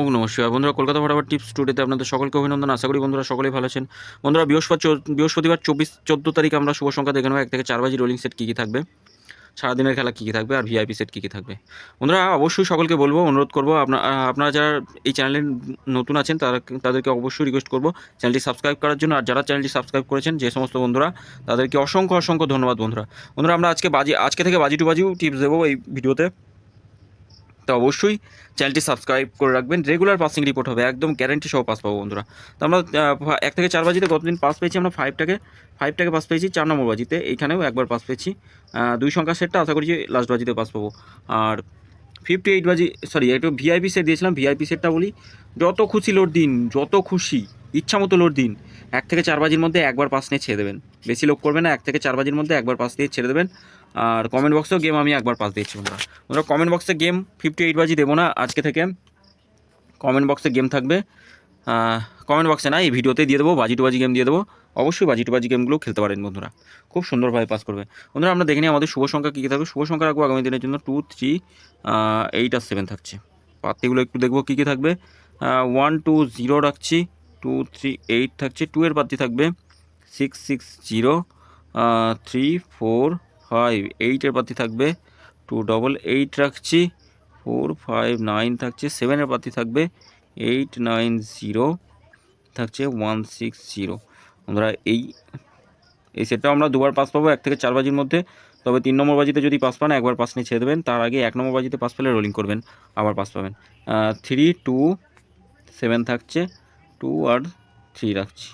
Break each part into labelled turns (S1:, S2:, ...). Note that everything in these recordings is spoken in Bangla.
S1: ওম নমঃ শিবায়। বন্ধুরা, কলকাতা ফটাফট টিপস টুডেতে আপনাদের সকলকে অভিনন্দন। আশা করি বন্ধুরা সকলেই ভালো আছেন। বন্ধুরা, বৃহস্পতিবার 14 তারিখ আমরা শুভ সংখ্যা দেখে নেব। 1 থেকে 4 বাজি রোলিং সেট কী কী থাকবে, সারাদিনের খেলা কী কী থাকবে, আর ভিআইপি সেট কী কী থাকবে। বন্ধুরা, অবশ্যই সকলকে বলবো, অনুরোধ করবো, আপনারা যারা এই চ্যানেলে নতুন আছেন তাদেরকে অবশ্যই রিকোয়েস্ট করবো চ্যানেলটি সাবস্ক্রাইব করার জন্য। আর যারা চ্যানেলটি সাবস্ক্রাইব করেছেন যে সমস্ত বন্ধুরা, তাদেরকে অসংখ্য ধন্যবাদ। বন্ধুরা, আমরা আজকে থেকে বাজি টু বাজিও টিপস দেবো এই ভিডিওতে। তো অবশ্যই চ্যানেলটি সাবস্ক্রাইব করে রাখবেন। রেগুলার পাসিং রিপোর্ট হবে, একদম গ্যারান্টি সহ পাস পাবো বন্ধুরা। তো আমরা 1 থেকে 4 বাজিতে গতদিন পাস পেয়েছি, আমরা 5টাকে পাস পেয়েছি 4 নম্বর বাজিতে। এইখানেও একবার পাস পেয়েছি। 2 সংখ্যার সেটটা আশা করছি লাস্ট বাজিতে পাস পাবো। আর 58 বাজি, সরি, একটু ভিআইপি সেট দিয়েছিলাম। ভিআইপি সেটটা বলি, যত খুশি লোড দিন, যত খুশি ইচ্ছা মতো লোড দিন। 1 থেকে 4 বাজির মধ্যে একবার পাস নিয়ে ছেড়ে দেবেন, বেশি লোক করবে না। 1 থেকে 4 বাজির মধ্যে একবার পাস দিয়ে ছেড়ে দেবেন। আর কমেন্ট বক্সেও গেম আমি একবার পাস দিয়েছি বন্ধুরা। কমেন্ট বক্সে গেম 58 বাজি দেবো না আজকে থেকে। কমেন্ট বক্সে গেম থাকবে, কমেন্ট বক্সে না, এই ভিডিওতে দিয়ে দেবো। বাজি টু বাজি গেম দিয়ে দেবো। অবশ্যই বাজি টু বাজি গেমগুলো খেলতে পারেন বন্ধুরা, খুব সুন্দরভাবে পাস করবে। বন্ধুরা, আমরা দেখে নিই আমাদের শুভ সংখ্যা কী কী থাকবে। শুভ সংখ্যা রাখবো আগামী দিনের জন্য 2, 3, 8 আর 7 থাকছে। পাত্তিগুলো একটু দেখবো কী কী থাকবে। 1, 2, 0 রাখছি। 2, 3, 8 থাকছে। 2 এর পাত্তি থাকবে 6, 6, 0, 3, 4, 5, 8 এর পাত্তি থাকবে 2, 8, 8 রাখছি। 4, 5, 9 থাকছে। 7 এর পাত্তি থাকবে 8, 9, 0 থাকছে 1, 6, 0। বন্ধুরা, এই সেটটাও আমরা দুবার পাস পাবো 1 থেকে 4 বাজির মধ্যে। তবে 3 নম্বর বাজিতে যদি পাস পান, একবার পাস নিয়ে ছেড়ে দেবেন। তার আগে 1 নম্বর বাজিতে পাস পেলে রোলিং করবেন, আবার পাস পাবেন। 3, 2, 7 থাকছে। 2 আর 3 রাখছি।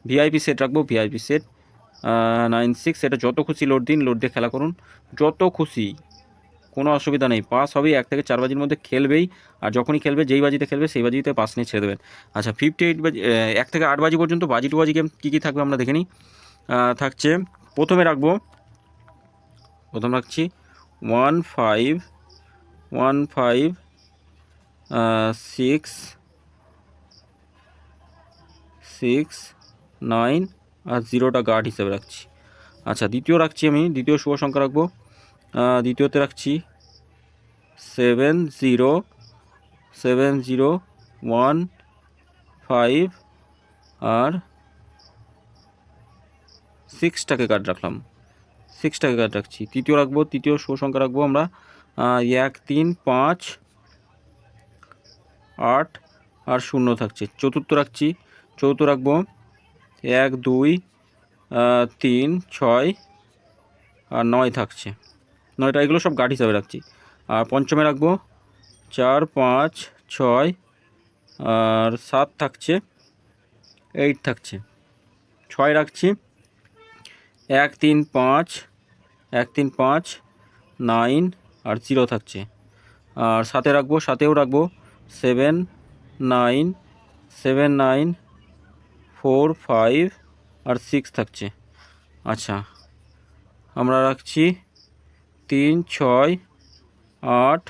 S1: ভিআইপি সেট রাখবো, ভিআইপি সেট 9, 6। এটা যত খুশি লোড দিন, লোড দিয়ে খেলা করুন, যত খুশি, কোনো অসুবিধা নেই। পাস হবেই, 1 থেকে 4 বাজির মধ্যে খেলবেই। আর যখনই খেলবে, যেই বাজিতে খেলবে সেই বাজিতে পাস নিয়ে ছেড়ে দেবেন। আচ্ছা, 58 বাজি, 1 থেকে 8 বাজি পর্যন্ত বাজি টু বাজি গেম কী কী থাকবে আমরা দেখে নিই। থাকছে, প্রথম রাখছি 1, 5, 1, 5, 6, 6, 9 আর 0টা গার্ড হিসেবে রাখছি। আচ্ছা, দ্বিতীয় শুভ সংখ্যা রাখবো। দ্বিতীয়তে রাখছি 7, 0, 7, 0, 1, 5 আর 6টাকে গার্ড রাখলাম। 6টাকে গার্ড রাখছি। তৃতীয় শুভ সংখ্যা রাখবো আমরা 1, 3, 5, 8 আর 0 থাকছে। চতুর্থ রাখবো 1, 2, 3, 6 আর 9 থাকছে। 9টা, এগুলো সব গার্ড হিসাবে রাখছি। আর পঞ্চমে রাখবো 4, 5, 6 আর 7 থাকছে। 8 থাকছে। 6 রাখছি 1, 3, 5, 9 আর 0 থাকছে। আর সাথেও রাখবো 7, 9, 7, 9, 4, 5 আর 6 থাকছে। আচ্ছা, আমরা রাখছি 3, 6, 8,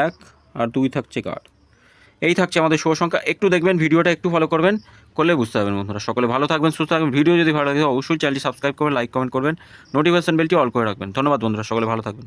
S1: 1 আর 2 থাকছে গার্ড। এই থাকছে আমাদের শুভ সংখ্যা। একটু দেখবেন, ভিডিওটা একটু ফলো করলে বুঝতে পারবেন বন্ধুরা। সকলে ভালো থাকবেন, সুস্থ থাকবেন। ভিডিও যদি ভালো লাগে অবশ্যই চ্যানেলটি সাবস্ক্রাইব করবেন, লাইক কমেন্ট করবেন, নোটিফিকেশন বেলটি অল করে রাখবেন। ধন্যবাদ বন্ধুরা, সকলে ভালো থাকবেন।